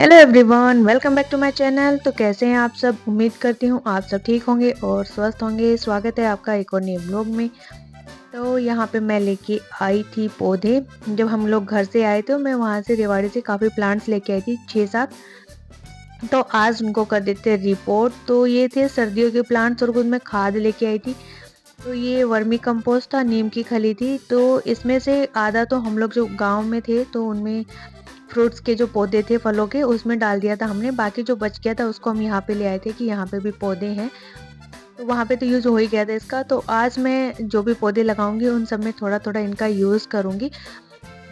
Hello everyone, welcome back to my channel. तो कैसे हैं आप सब? उम्मीद करती हूँ आप सब ठीक होंगे और स्वस्थ होंगे। स्वागत है आपका एक और नए व्लॉग में। तो यहाँ पे मैं लेके आई थी पौधे। जब हम लोग घर से आए तो मैं वहाँ से रेवाड़ी से काफ़ी प्लांट्स लेके आई थी, 6-7। तो आज उनको कर देते रिपोर्ट। तो ये थे सर्दियों के प्लांट्स और उनमें खाद लेके आई थी। तो ये वर्मी कंपोस्ट था, नीम की खली थी। तो इसमें से आधा तो हम लोग जो गांव में थे तो उनमें फ्रूट्स के जो पौधे थे फलों के उसमें डाल दिया था हमने। बाकी जो बच गया था उसको हम यहाँ पे ले आए थे कि यहाँ पे भी पौधे हैं। तो वहाँ पे तो यूज़ हो ही गया था इसका। तो आज मैं जो भी पौधे लगाऊंगी उन सब में थोड़ा थोड़ा इनका यूज़ करूंगी,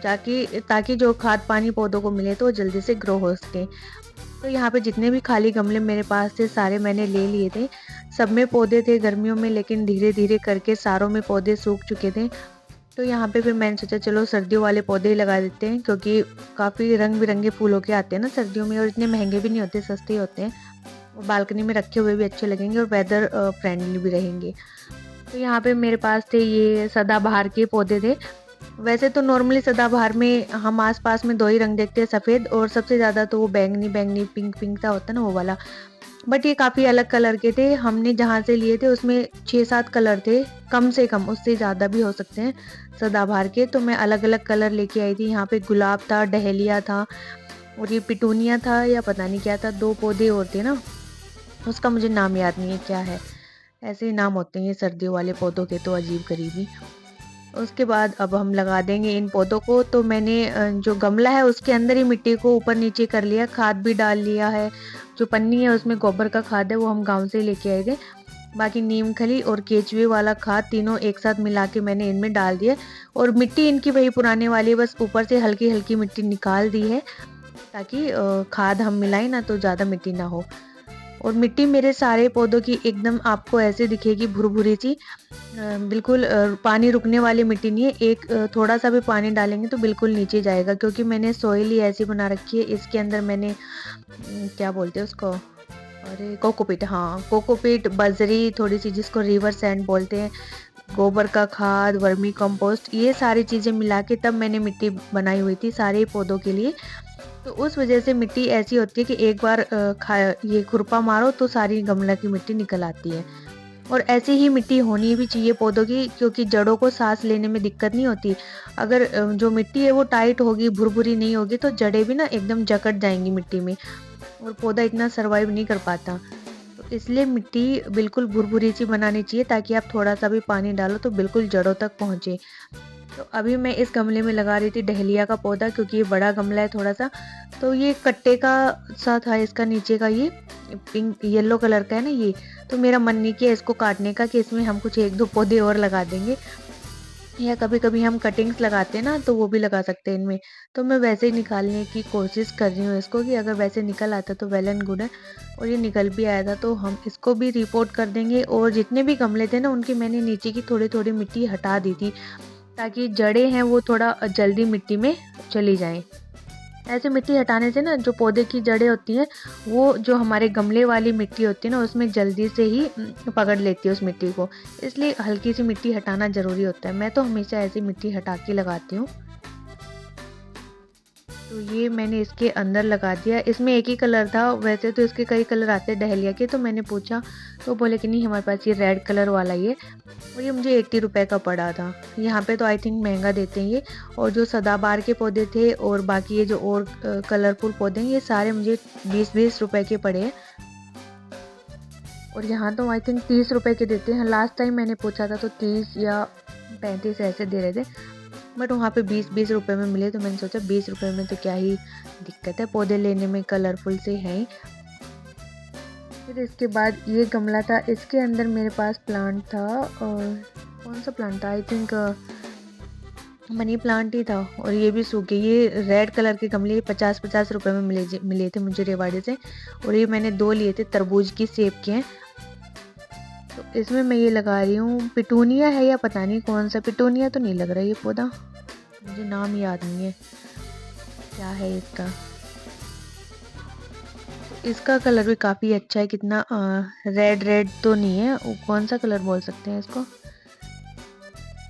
ताकि ताकि जो खाद पानी पौधों को मिले तो वो जल्दी से ग्रो हो सके। तो यहाँ पे जितने भी खाली गमले मेरे पास थे सारे मैंने ले लिए थे। सब में पौधे थे गर्मियों में, लेकिन धीरे धीरे करके सारों में पौधे सूख चुके थे। तो यहाँ पे फिर मैंने सोचा चलो सर्दियों वाले पौधे ही लगा देते हैं, क्योंकि काफ़ी रंग बिरंगे फूल होके आते हैं ना सर्दियों में, और इतने महंगे भी नहीं होते, सस्ते ही होते हैं। और बालकनी में रखे हुए भी अच्छे लगेंगे और वेदर फ्रेंडली भी रहेंगे। तो यहाँ पे मेरे पास थे ये सदाबहार के पौधे थे। वैसे तो नॉर्मली सदाबहार में हम आसपास में दो ही रंग देखते हैं, सफ़ेद और सबसे ज़्यादा तो वो बैंगनी बैंगनी पिंक पिंक सा होता है ना, वो वाला। बट ये काफ़ी अलग कलर के थे। हमने जहाँ से लिए थे उसमें 6-7 कलर थे, कम से कम, उससे ज़्यादा भी हो सकते हैं सदाबहार के। तो मैं अलग अलग कलर लेके आई थी। यहाँ पे गुलाब था, डहेलिया था और ये पिटूनिया था या पता नहीं क्या था। दो पौधे और थे ना, उसका मुझे नाम याद नहीं है क्या है। ऐसे ही नाम होते हैं ये सर्दियों वाले पौधों के तो, अजीब गरीबी। उसके बाद अब हम लगा देंगे इन पौधों को। तो मैंने जो गमला है उसके अंदर ही मिट्टी को ऊपर नीचे कर लिया, खाद भी डाल लिया है। जो पन्नी है उसमें गोबर का खाद है, वो हम गांव से ही लेके आए थे। बाकी नीम खली और केचुए वाला खाद तीनों एक साथ मिला के मैंने इनमें डाल दिया। और मिट्टी इनकी वही पुराने वाली है, बस ऊपर से हल्की हल्की मिट्टी निकाल दी है, ताकि खाद हम मिलाएं ना तो ज़्यादा मिट्टी ना हो। और मिट्टी मेरे सारे पौधों की एकदम आपको ऐसे दिखेगी भुरभुरी सी, बिल्कुल पानी रुकने वाली मिट्टी नहीं है। एक थोड़ा सा भी पानी डालेंगे तो बिल्कुल नीचे जाएगा, क्योंकि मैंने सॉइल ही ऐसी बना रखी है। इसके अंदर मैंने क्या बोलते हैं उसको, अरे कोकोपीट, हाँ कोकोपीट, बजरी थोड़ी सी जिसको रिवर सैंड बोलते हैं, गोबर का खाद, वर्मी कंपोस्ट, ये सारी चीज़ें मिला के तब मैंने मिट्टी बनाई हुई थी सारे पौधों के लिए। तो उस वजह से मिट्टी ऐसी होती है कि एक बार ये खुरपा मारो तो सारी गमला की मिट्टी निकल आती है। और ऐसी ही मिट्टी होनी भी चाहिए पौधों की, क्योंकि जड़ों को सांस लेने में दिक्कत नहीं होती। अगर जो मिट्टी है वो टाइट होगी, भुरभुरी नहीं होगी, तो जड़ें भी ना एकदम जकड़ जाएंगी मिट्टी में और पौधा इतना सरवाइव नहीं कर पाता। तो इसलिए मिट्टी बिल्कुल भुरभुरी सी बनानी चाहिए, ताकि आप थोड़ा सा भी पानी डालो तो बिल्कुल जड़ों तक पहुँचे। तो अभी मैं इस गमले में लगा रही थी डहेलिया का पौधा, क्योंकि ये बड़ा गमला है थोड़ा सा। तो ये कट्टे का सा था इसका नीचे का, ये पिंक येलो कलर का है ना ये। तो मेरा मन नहीं किया इसको काटने का, कि इसमें हम कुछ एक दो पौधे और लगा देंगे, या कभी कभी हम कटिंग्स लगाते हैं ना तो वो भी लगा सकते हैं इनमें। तो मैं वैसे ही निकालने की कोशिश कर रही हूँ इसको, कि अगर वैसे निकल आता तो वेल एंड गुड है। और ये निकल भी आया था तो हम इसको भी रिपोर्ट कर देंगे। और जितने भी गमले थे ना उनकी मैंने नीचे की थोड़ी थोड़ी मिट्टी हटा दी थी, ताकि जड़ें हैं वो थोड़ा जल्दी मिट्टी में चली जाएं। ऐसे मिट्टी हटाने से ना जो पौधे की जड़ें होती हैं, वो जो हमारे गमले वाली मिट्टी होती है ना उसमें जल्दी से ही पकड़ लेती है उस मिट्टी को। इसलिए हल्की सी मिट्टी हटाना ज़रूरी होता है। मैं तो हमेशा ऐसी मिट्टी हटा के लगाती हूँ। तो ये मैंने इसके अंदर लगा दिया। इसमें एक ही कलर था, वैसे तो इसके कई कलर आते हैं डहेलिया के। तो मैंने पूछा तो बोले कि नहीं, हमारे पास ये रेड कलर वाला ही है। और ये मुझे 80 रुपए का पड़ा था। यहाँ पे तो आई थिंक महंगा देते हैं ये। और जो सदाबहार के पौधे थे और बाकी ये जो और कलरफुल पौधे हैं, ये सारे मुझे 20-20 रुपए के पड़े हैं। और यहाँ तो आई थिंक 30 रुपए के देते हैं। लास्ट टाइम मैंने पूछा था तो 30 या 35 ऐसे दे रहे थे, बट वहाँ पे 20-20 रुपए में मिले। तो मैंने सोचा 20 रुपए में तो क्या ही दिक्कत है, पौधे लेने में कलरफुल से हैं। फिर इसके बाद ये गमला था, इसके अंदर मेरे पास प्लांट था। और कौन सा प्लांट था, आई थिंक मनी प्लांट ही था। और ये भी सूखे, ये रेड कलर के गमले 50-50 रुपए में मिले थे मुझे रेवाड़ी से। और ये मैंने दो लिए थे, तरबूज की सेब के हैं। तो इसमें मैं ये लगा रही हूँ, पिटूनिया है या पता नहीं कौन सा, पिटूनिया तो नहीं लग रहा ये पौधा, मुझे नाम याद नहीं है क्या है इसका। इसका कलर भी काफ़ी अच्छा है, कितना रेड रेड तो नहीं है, वो कौन सा कलर बोल सकते हैं इसको,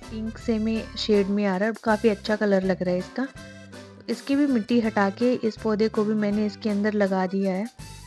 पिंक से में शेड में आ रहा है, काफ़ी अच्छा कलर लग रहा है इसका। इसकी भी मिट्टी हटा के इस पौधे को भी मैंने इसके अंदर लगा दिया है।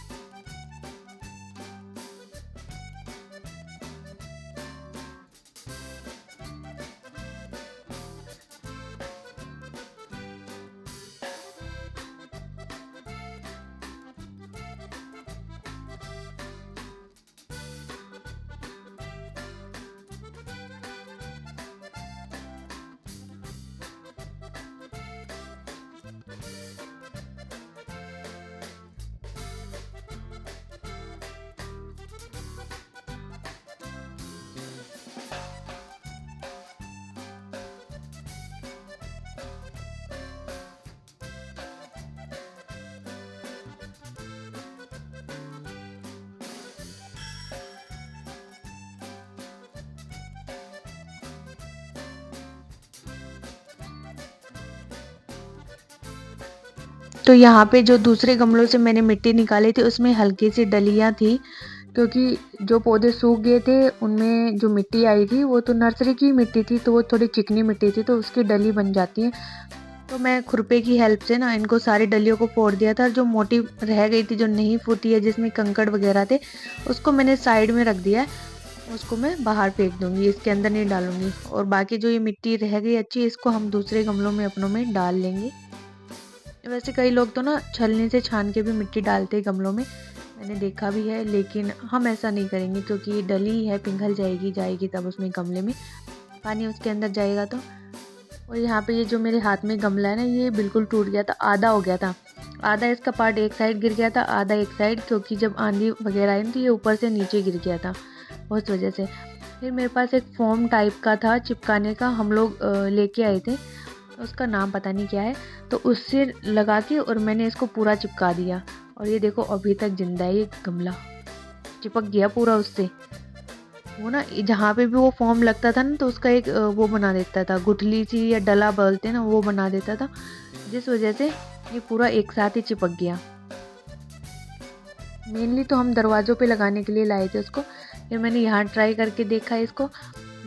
तो यहाँ पे जो दूसरे गमलों से मैंने मिट्टी निकाली थी उसमें हल्की सी डलियाँ थी, क्योंकि जो पौधे सूख गए थे उनमें जो मिट्टी आई थी वो तो नर्सरी की मिट्टी थी, तो वो थोड़ी चिकनी मिट्टी थी तो उसकी डली बन जाती है। तो मैं खुरपे की हेल्प से ना इनको सारी डलियों को फोड़ दिया था। जो मोटी रह गई थी, जो नहीं फूटी है, जिसमें कंकड़ वगैरह थे, उसको मैंने साइड में रख दिया है। उसको मैं बाहर फेंक दूंगी, इसके अंदर नहीं डालूंगी। और बाकी जो ये मिट्टी रह गई अच्छी, इसको हम दूसरे गमलों में अपनों में डाल लेंगे। वैसे कई लोग तो ना छलनी से छान के भी मिट्टी डालते हैं गमलों में, मैंने देखा भी है, लेकिन हम ऐसा नहीं करेंगे क्योंकि डली है, पिघल जाएगी तब उसमें गमले में पानी उसके अंदर जाएगा तो। और यहाँ पे ये जो मेरे हाथ में गमला है ना, ये बिल्कुल टूट गया था, आधा हो गया था। आधा इसका पार्ट एक साइड गिर गया था, आधा एक साइड, क्योंकि जब आंधी वगैरह आई तो ये ऊपर से नीचे गिर गया था, उस वजह से। फिर मेरे पास एक फोम टाइप का था चिपकाने का, हम लोग लेके आए थे, उसका नाम पता नहीं क्या है, तो उससे लगा के और मैंने इसको पूरा चिपका दिया। और ये देखो अभी तक जिंदा है, ये गमला चिपक गया पूरा उससे। वो ना जहाँ पे भी वो फॉर्म लगता था ना, तो उसका एक वो बना देता था, गुठली सी या डला बोलते ना, वो बना देता था, जिस वजह से ये पूरा एक साथ ही चिपक गया। मेनली तो हम दरवाज़ों पे लगाने के लिए लाए थे उसको, फिर मैंने यहाँ ट्राई करके देखा इसको,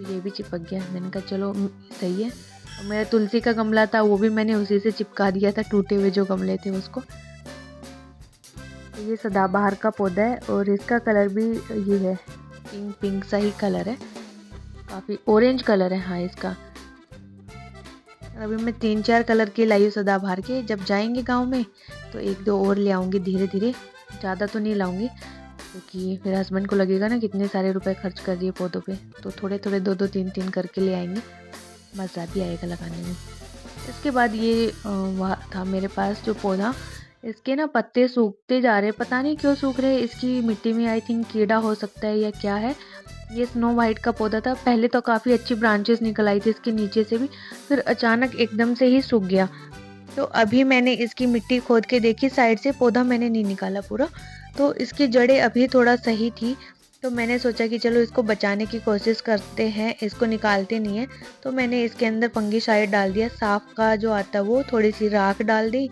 ये भी चिपक गया। मैंने कहा चलो सही है। और मेरा तुलसी का गमला था, वो भी मैंने उसी से चिपका दिया था, टूटे हुए जो गमले थे उसको। ये सदाबहार का पौधा है और इसका कलर भी ये है, पिंक पिंक सा ही कलर है, काफ़ी ऑरेंज कलर है हाँ इसका। अभी मैं 3-4 कलर के लाई हूँ सदाबहार के, जब जाएंगे गांव में तो 1-2 और ले आऊँगी धीरे धीरे, ज़्यादा तो नहीं लाऊंगी, क्योंकि मेरे हस्बैंड को लगेगा ना कितने सारे रुपए खर्च कर दिए पौधों पे, तो थोड़े थोड़े 2-2 3-3 करके ले आएंगे, मज़ा भी आएगा लगाने में। इसके बाद ये वहाँ था मेरे पास जो पौधा, इसके ना पत्ते सूखते जा रहे, पता नहीं क्यों सूख रहे, इसकी मिट्टी में आई थिंक कीड़ा हो सकता है या क्या है। ये स्नो वाइट का पौधा था, पहले तो काफ़ी अच्छी ब्रांचेस निकल आई थी इसके नीचे से भी, फिर अचानक एकदम से ही सूख गया। तो अभी मैंने इसकी मिट्टी खोद के देखी साइड से, पौधा मैंने नहीं निकाला पूरा, तो इसकी जड़ें अभी थोड़ा सही थी, तो मैंने सोचा कि चलो इसको बचाने की कोशिश करते हैं, इसको निकालते नहीं है। तो मैंने इसके अंदर फंगिसाइड डाल दिया, साफ का जो आता है वो, थोड़ी सी राख डाल दी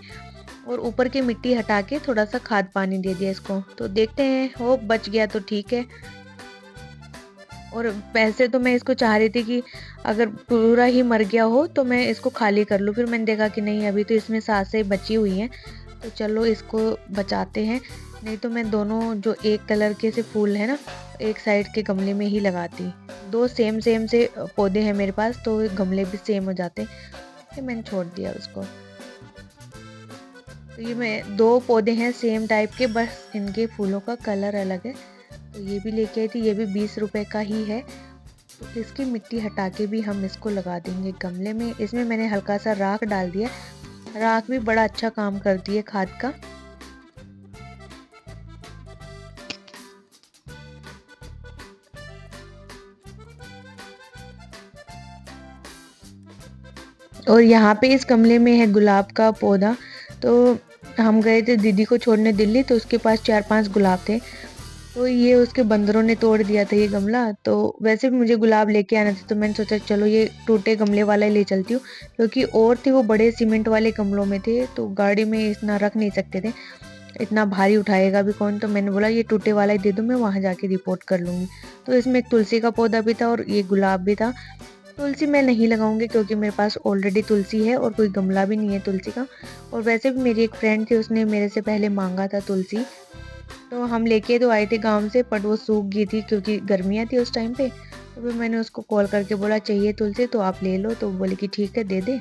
और ऊपर की मिट्टी हटा के थोड़ा सा खाद पानी दे दिया इसको। तो देखते हैं, हो बच गया तो ठीक है। और वैसे तो मैं इसको चाह रही थी कि अगर पूरा ही मर गया हो तो मैं इसको खाली कर लूँ, फिर मैंने देखा कि नहीं अभी तो इसमें सांसें बची हुई हैं, तो चलो इसको बचाते हैं। नहीं तो मैं दोनों जो एक कलर के से फूल है ना, एक साइड के गमले में ही लगाती। 2 सेम सेम से पौधे हैं मेरे पास, तो गमले भी सेम हो जाते, फिर मैंने छोड़ दिया उसको। तो ये मैं 2 पौधे हैं सेम टाइप के, बस इनके फूलों का कलर अलग है। तो ये भी लेके आई थी, ये भी 20 रुपए का ही है। तो इसकी मिट्टी हटा के भी हम इसको लगा देंगे गमले में। इसमें मैंने हल्का सा राख डाल दिया, राख भी बड़ा अच्छा काम करती है खाद का। और यहाँ पे इस गमले में है गुलाब का पौधा। तो हम गए थे दीदी को छोड़ने दिल्ली, तो उसके पास 4-5 गुलाब थे, तो ये उसके बंदरों ने तोड़ दिया था ये गमला। तो वैसे भी मुझे गुलाब लेके आना था, तो मैंने सोचा चलो ये टूटे गमले वाला ही ले चलती हूँ, क्योंकि और थे वो बड़े सीमेंट वाले गमलों में थे, तो गाड़ी में इतना रख नहीं सकते थे, इतना भारी उठाएगा भी कौन। तो मैंने बोला ये टूटे वाला ही दे दो, मैं वहाँ जाके रिपोर्ट कर लूँगी। तो इसमें एक तुलसी का पौधा भी था और ये गुलाब भी था। तुलसी मैं नहीं लगाऊंगी क्योंकि मेरे पास ऑलरेडी तुलसी है और कोई गमला भी नहीं है तुलसी का। और वैसे भी मेरी एक फ्रेंड थी, उसने मेरे से पहले मांगा था तुलसी, तो हम लेके तो आए थे गांव से, बट वो सूख गई थी क्योंकि गर्मियाँ थी उस टाइम पे। तो फिर मैंने उसको कॉल करके बोला चाहिए तुलसी तो आप ले लो, तो वो बोली कि ठीक है दे दे।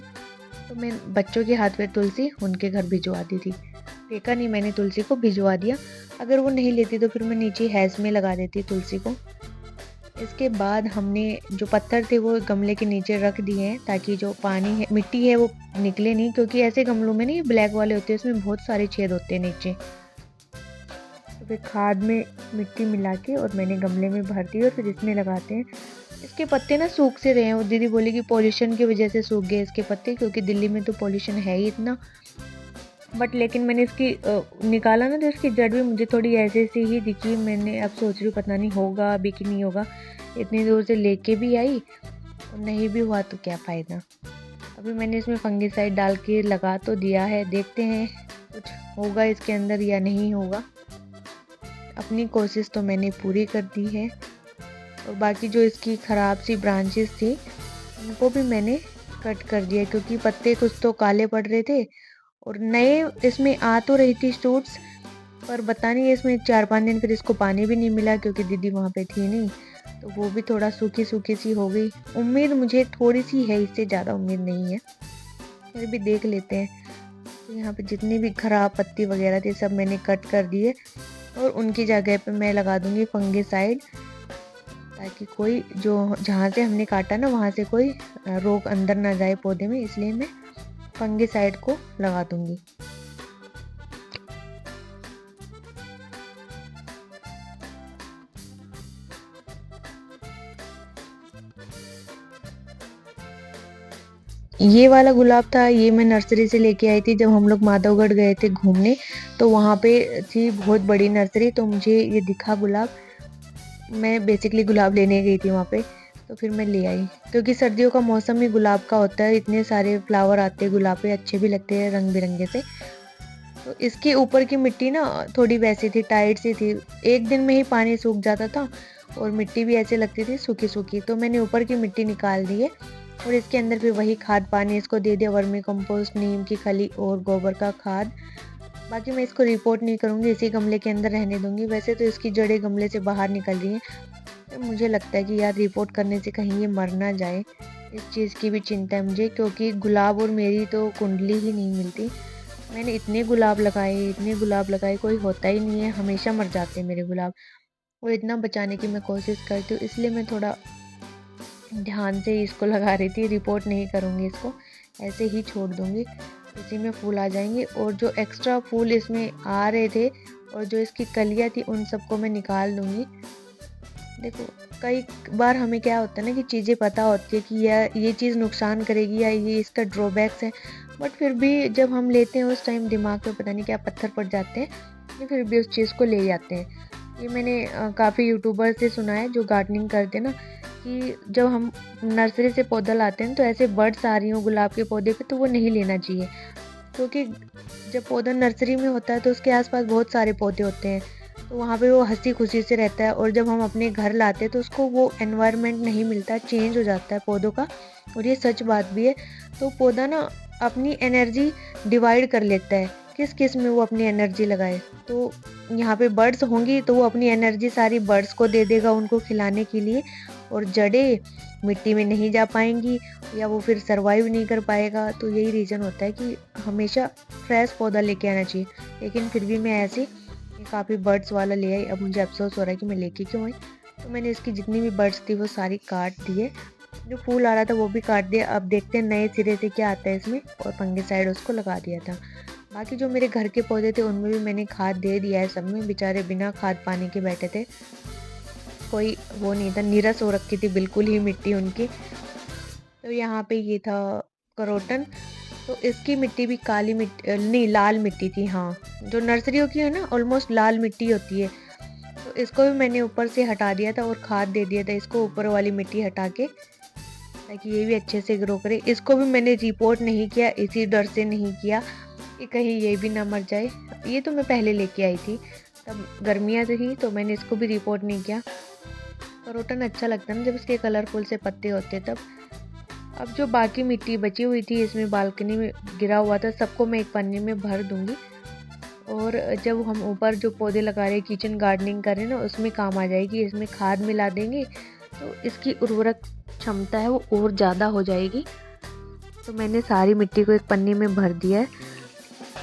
तो मैं बच्चों के हाथ में तुलसी उनके घर भिजवा दी थी। फेंका नहीं मैंने, तुलसी को भिजवा दिया। अगर वो नहीं लेती तो फिर मैं नीचे हैज में लगा देती तुलसी को। इसके बाद हमने जो पत्थर थे वो गमले के नीचे रख दिए हैं ताकि जो पानी है, मिट्टी है, वो निकले नहीं, क्योंकि ऐसे गमलों में नहीं, ब्लैक वाले होते हैं, उसमें बहुत सारे छेद होते हैं नीचे। तो फिर खाद में मिट्टी मिला के और मैंने गमले में भर दी और फिर इसमें लगाते हैं। इसके पत्ते ना सूख से रहे हैं, और दीदी बोली कि पॉल्यूशन की वजह से सूख गए इसके पत्ते, क्योंकि दिल्ली में तो पॉल्यूशन है ही इतना। बट लेकिन मैंने इसकी निकाला ना, तो इसकी जड़ भी मुझे थोड़ी ऐसे से ही दिखी। मैंने अब सोच रही हूँ पता नहीं होगा अभी कि नहीं होगा, इतनी दूर से लेके भी आई और नहीं भी हुआ तो क्या फ़ायदा। अभी मैंने इसमें फंगिसाइड डाल के लगा तो दिया है, देखते हैं कुछ होगा इसके अंदर या नहीं होगा। अपनी कोशिश तो मैंने पूरी कर दी है। और बाकी जो इसकी ख़राब सी ब्रांचेस थी उनको भी मैंने कट कर दिया, क्योंकि पत्ते कुछ तो काले पड़ रहे थे और नए इसमें आ तो रही थी शूट्स, पर पता नहीं इसमें 4-5 दिन फिर इसको पानी भी नहीं मिला क्योंकि दीदी वहाँ पे थी नहीं, तो वो भी थोड़ा सूखी सूखी सी हो गई। उम्मीद मुझे थोड़ी सी है, इससे ज़्यादा उम्मीद नहीं है, फिर भी देख लेते हैं। तो यहाँ पे जितनी भी खराब पत्ती वगैरह थी सब मैंने कट कर दिए और उनकी जगह पे मैं लगा दूँगी फंगिसाइड, ताकि कोई जो जहाँ से हमने काटा ना वहाँ से कोई रोग अंदर ना जाए पौधे में, इसलिए मैं फंगिसाइड को लगा दूँगी। ये वाला गुलाब था, ये मैं नर्सरी से लेके आई थी जब हम लोग माधवगढ़ गए थे घूमने, तो वहाँ पे थी बहुत बड़ी नर्सरी, तो मुझे ये दिखा गुलाब। मैं बेसिकली गुलाब लेने गई थी वहाँ पे, तो फिर मैं ले आई, क्योंकि सर्दियों का मौसम ही गुलाब का होता है, इतने सारे फ्लावर आते हैं गुलाब पे, अच्छे भी लगते हैं रंग बिरंगे से। तो इसके ऊपर की मिट्टी ना थोड़ी वैसी थी, टाइट सी थी, एक दिन में ही पानी सूख जाता था और मिट्टी भी ऐसे लगती थी सूखी सूखी, तो मैंने ऊपर की मिट्टी निकाल दी है और इसके अंदर फिर वही खाद पानी इसको दे दिया, वर्मी कंपोस्ट, नीम की खली और गोबर का खाद। बाकी मैं इसको रिपोर्ट नहीं करूँगी, इसी गमले के अंदर रहने दूंगी। वैसे तो इसकी जड़ें गमले से बाहर निकल रही हैं, तो मुझे लगता है कि यार रिपोर्ट करने से कहीं ये मर ना जाए, इस चीज़ की भी चिंता है मुझे, क्योंकि गुलाब और मेरी तो कुंडली ही नहीं मिलती। मैंने इतने गुलाब लगाए, इतने गुलाब लगाए, कोई होता ही नहीं है, हमेशा मर जाते हैं मेरे गुलाब। और इतना बचाने की मैं कोशिश करती हूँ, इसलिए मैं थोड़ा ध्यान से ही इसको लगा रही थी। रिपोर्ट नहीं करूँगी इसको, ऐसे ही छोड़ दूँगी, इसी में फूल आ जाएंगे। और जो एक्स्ट्रा फूल इसमें आ रहे थे और जो इसकी कलियाँ थी उन सबको मैं निकाल दूँगी। देखो कई बार हमें क्या होता है ना कि चीज़ें पता होती है कि ये चीज़ नुकसान करेगी या ये इसका ड्रॉबैक्स है, बट फिर भी जब हम लेते हैं उस टाइम दिमाग में पता नहीं क्या पत्थर पड़ जाते हैं, ये फिर भी उस चीज़ को ले जाते हैं। ये मैंने काफ़ी यूट्यूबर से सुना है जो गार्डनिंग करते हैं ना, कि जब हम नर्सरी से पौधा लाते हैं तो ऐसे बर्ड्स आ रही हो गुलाब के पौधे पे, तो वो नहीं लेना चाहिए, क्योंकि जब पौधा नर्सरी में होता है तो उसके आसपास बहुत सारे पौधे होते हैं, तो वहाँ पे वो हंसी खुशी से रहता है। और जब हम अपने घर लाते हैं तो उसको वो एनवायरनमेंट नहीं मिलता, चेंज हो जाता है पौधों का, और ये सच बात भी है। तो पौधा ना अपनी एनर्जी डिवाइड कर लेता है, किस किस में वो अपनी एनर्जी लगाए। तो यहाँ पे बर्ड्स होंगी तो वो अपनी एनर्जी सारी बर्ड्स को दे देगा उनको खिलाने के लिए, और जड़ें मिट्टी में नहीं जा पाएंगी या वो फिर सर्वाइव नहीं कर पाएगा। तो यही रीज़न होता है कि हमेशा फ्रेश पौधा लेके आना चाहिए, लेकिन फिर भी मैं ऐसे काफ़ी बर्ड्स वाला ले आई। अब मुझे अफसोस हो रहा है कि मैं लेके क्यों आई। तो मैंने इसकी जितनी भी बर्ड्स थी वो सारी काट दिए, जो फूल आ रहा था वो भी काट दिया। अब देखते हैं नए सिरे से क्या आता है इसमें, और फंगिसाइड उसको लगा दिया था। बाकी जो मेरे घर के पौधे थे उनमें भी मैंने खाद दे दिया है, सब में बेचारे बिना खाद पानी के बैठे थे, कोई वो नहीं था, नीरस हो रखी थी बिल्कुल ही मिट्टी उनकी। तो यहाँ पे ये था करोटन, तो इसकी मिट्टी भी काली मिट्टी नहीं, लाल मिट्टी थी। हाँ, जो नर्सरियों की है ना ऑलमोस्ट लाल मिट्टी होती है, तो इसको भी मैंने ऊपर से हटा दिया था और खाद दे दिया था इसको ऊपर वाली मिट्टी हटा के, ताकि ये भी अच्छे से ग्रो करे। इसको भी मैंने रिपोर्ट नहीं किया, इसी डर से नहीं किया कि कहीं ये भी ना मर जाए। ये तो मैं पहले लेके आई थी, तब गर्मियाँ थी, तो मैंने इसको भी रिपोर्ट नहीं किया। करोटन अच्छा लगता है ना जब इसके कलरफुल से पत्ते होते तब। अब जो बाकी मिट्टी बची हुई थी इसमें बालकनी में गिरा हुआ था, सबको मैं एक पन्नी में भर दूंगी और जब हम ऊपर जो पौधे लगा रहे हैं, किचन गार्डनिंग कर रहे हैं ना, उसमें काम आ जाएगी। इसमें खाद मिला देंगे तो इसकी उर्वरक क्षमता है वो और ज़्यादा हो जाएगी। तो मैंने सारी मिट्टी को एक पन्नी में भर दिया है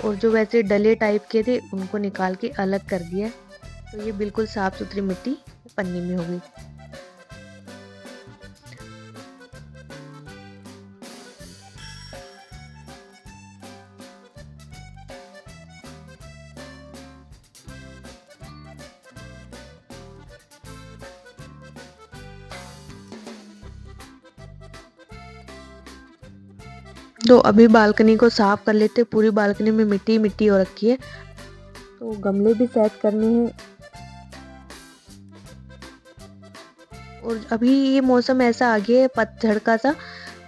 और जो वैसे डले टाइप के थे उनको निकाल के अलग कर दिया है। तो ये बिल्कुल साफ़ सुथरी मिट्टी पन्नी में हो गई। तो अभी बालकनी को साफ कर लेते। पूरी बालकनी में मिट्टी मिट्टी हो रखी है, तो गमले भी सेट करने हैं। और अभी ये मौसम ऐसा आ गया है पतझड़ का सा,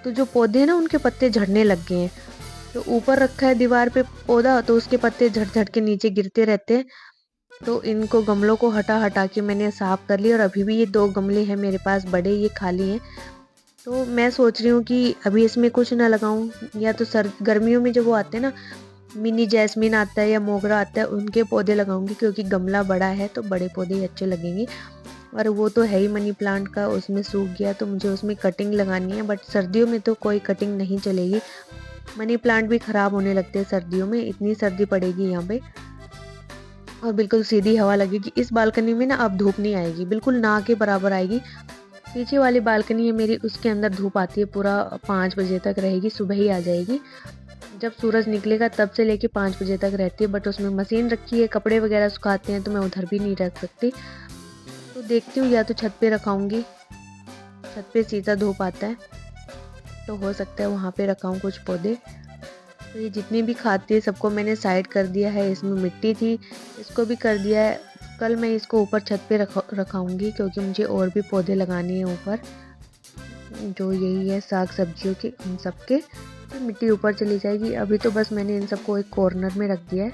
तो जो पौधे हैं ना उनके पत्ते झड़ने लग गए हैं। तो ऊपर रखा है दीवार पे पौधा, तो उसके पत्ते झड़ झड़ के नीचे गिरते रहते हैं। तो इनको गमलों को हटा हटा के मैंने साफ कर लिया। और अभी भी ये 2 गमले हैं मेरे पास बड़े, ये खाली हैं। तो मैं सोच रही हूँ कि अभी इसमें कुछ ना लगाऊं, या तो गर्मियों में जब वो आते हैं ना, मिनी जैस्मिन आता है या मोगरा आता है, उनके पौधे लगाऊंगी, क्योंकि गमला बड़ा है तो बड़े पौधे ही अच्छे लगेंगे। और वो तो है ही मनी प्लांट का, उसमें सूख गया तो मुझे उसमें कटिंग लगानी है। बट सर्दियों में तो कोई कटिंग नहीं चलेगी, मनी प्लांट भी ख़राब होने लगते हैं सर्दियों में, इतनी सर्दी पड़ेगी यहाँ पे और बिल्कुल सीधी हवा लगेगी। इस बालकनी में ना अब धूप नहीं आएगी, बिल्कुल ना के बराबर आएगी। पीछे वाली बालकनी है मेरी, उसके अंदर धूप आती है, पूरा 5 बजे तक रहेगी, सुबह ही आ जाएगी। जब सूरज निकलेगा तब से लेके 5 बजे तक रहती है। बट उसमें मशीन रखी है, कपड़े वगैरह सुखाते हैं, तो मैं उधर भी नहीं रख सकती। तो देखती हूँ, या तो छत पे रखाऊंगी, छत पे सीधा धूप आता है तो हो सकता है वहाँ पे रखाऊँ कुछ पौधे। तो ये जितनी भी खाद थी सबको मैंने साइड कर दिया है। इसमें मिट्टी थी, इसको भी कर दिया है। कल मैं इसको ऊपर छत पे रखाऊंगी, क्योंकि मुझे और भी पौधे लगाने हैं ऊपर, जो यही है साग सब्जियों के, उन सब के। तो मिट्टी ऊपर चली जाएगी। अभी तो बस मैंने इन सबको एक कॉर्नर में रख दिया है।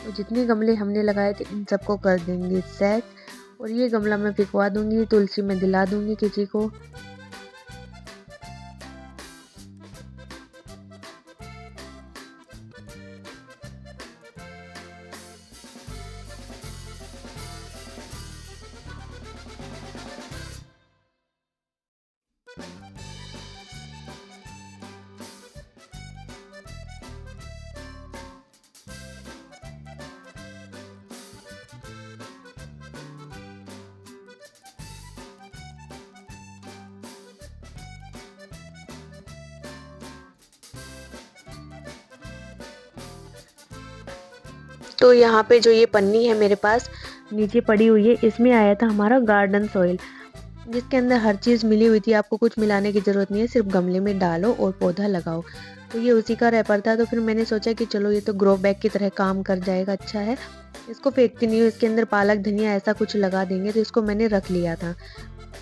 तो जितने गमले हमने लगाए थे इन सबको कर देंगे सेट। और ये गमला मैं फेंकवा दूंगी, तुलसी में दिला दूंगी किसी को। तो यहाँ पे जो ये पन्नी है मेरे पास नीचे पड़ी हुई है, इसमें आया था हमारा गार्डन सॉइल, जिसके अंदर हर चीज़ मिली हुई थी। आपको कुछ मिलाने की ज़रूरत नहीं है, सिर्फ गमले में डालो और पौधा लगाओ। तो ये उसी का रैपर था। तो फिर मैंने सोचा कि चलो ये तो ग्रो बैग की तरह काम कर जाएगा, अच्छा है, इसको फेंकती नहीं हूँ। इसके अंदर पालक धनिया ऐसा कुछ लगा देंगे, तो इसको मैंने रख लिया था।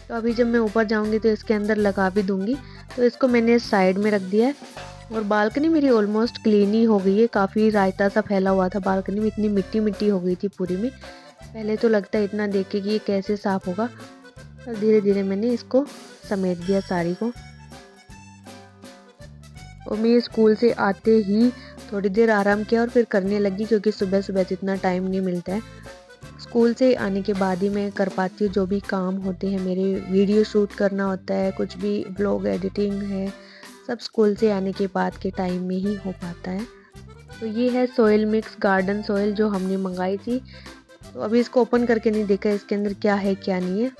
तो अभी जब मैं ऊपर जाऊँगी तो इसके अंदर लगा भी दूँगी। तो इसको मैंने साइड में रख दिया है। और बालकनी मेरी ऑलमोस्ट क्लीन ही हो गई है। काफ़ी रायता सा फैला हुआ था बालकनी में, इतनी मिट्टी मिट्टी हो गई थी पूरी में। पहले तो लगता है इतना देख के कि ये कैसे साफ़ होगा, और धीरे धीरे मैंने इसको समेट दिया सारी को। और मैं स्कूल से आते ही थोड़ी देर आराम किया और फिर करने लगी, क्योंकि सुबह सुबह तो इतना टाइम नहीं मिलता है। स्कूल से आने के बाद ही मैं कर पाती हूँ जो भी काम होते हैं मेरे। वीडियो शूट करना होता है, कुछ भी ब्लॉग एडिटिंग है, सब स्कूल से आने के बाद के टाइम में ही हो पाता है। तो ये है सॉइल मिक्स गार्डन सॉइल जो हमने मंगाई थी। तो अभी इसको ओपन करके नहीं देखा इसके अंदर क्या है क्या नहीं है।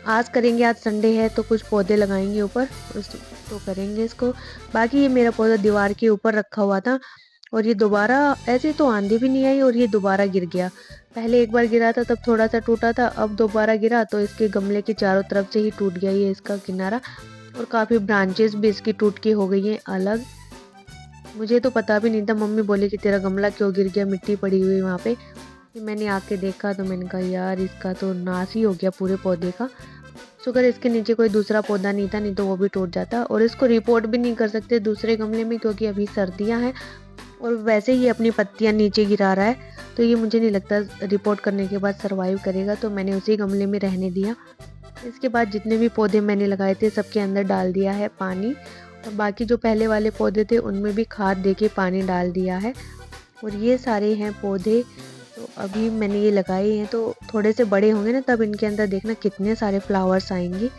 आज करेंगे, आज संडे है तो कुछ पौधे लगाएंगे ऊपर, तो करेंगे इसको। बाकी ये मेरा पौधा दीवार के ऊपर रखा हुआ था और ये दोबारा, ऐसे तो आंधी भी नहीं आई और ये दोबारा गिर गया। पहले एक बार गिरा था तब थोड़ा सा टूटा था, अब दोबारा गिरा तो इसके गमले के चारों तरफ से ही टूट गया ये इसका किनारा। और काफ़ी ब्रांचेस भी इसकी टूट के हो गई हैं अलग। मुझे तो पता भी नहीं था, मम्मी बोली कि तेरा गमला क्यों गिर गया, मिट्टी पड़ी हुई वहाँ पे। फिर मैंने आके देखा तो मैंने कहा यार इसका तो नाश ही हो गया पूरे पौधे का। शुक्र इसके नीचे कोई दूसरा पौधा नहीं था, नहीं तो वो भी टूट जाता। और इसको रिपोर्ट भी नहीं कर सकते दूसरे गमले में, क्योंकि अभी सर्दियाँ हैं और वैसे ही अपनी पत्तियाँ नीचे गिरा रहा है, तो ये मुझे नहीं लगता रिपोर्ट करने के बाद सर्वाइव करेगा। तो मैंने उसी गमले में रहने दिया। इसके बाद जितने भी पौधे मैंने लगाए थे सबके अंदर डाल दिया है पानी, और बाकी जो पहले वाले पौधे थे उनमें भी खाद देके पानी डाल दिया है। और ये सारे हैं पौधे, तो अभी मैंने ये लगाए हैं, तो थोड़े से बड़े होंगे ना तब इनके अंदर देखना कितने सारे फ्लावर्स आएंगे।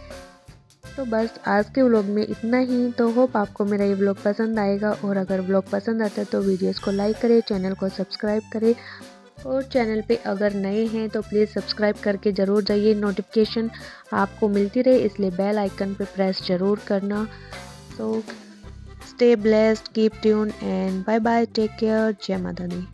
तो बस आज के व्लॉग में इतना ही। तो होप आपको मेरा ये व्लॉग पसंद आएगा, और अगर व्लॉग पसंद आता है तो वीडियोस को लाइक करें, चैनल को सब्सक्राइब करें, और चैनल पे अगर नए हैं तो प्लीज़ सब्सक्राइब करके ज़रूर जाइए, नोटिफिकेशन आपको मिलती रहे इसलिए बेल आइकन पे प्रेस ज़रूर करना। So stay blessed, keep tune and bye bye, take care, जय माता दी।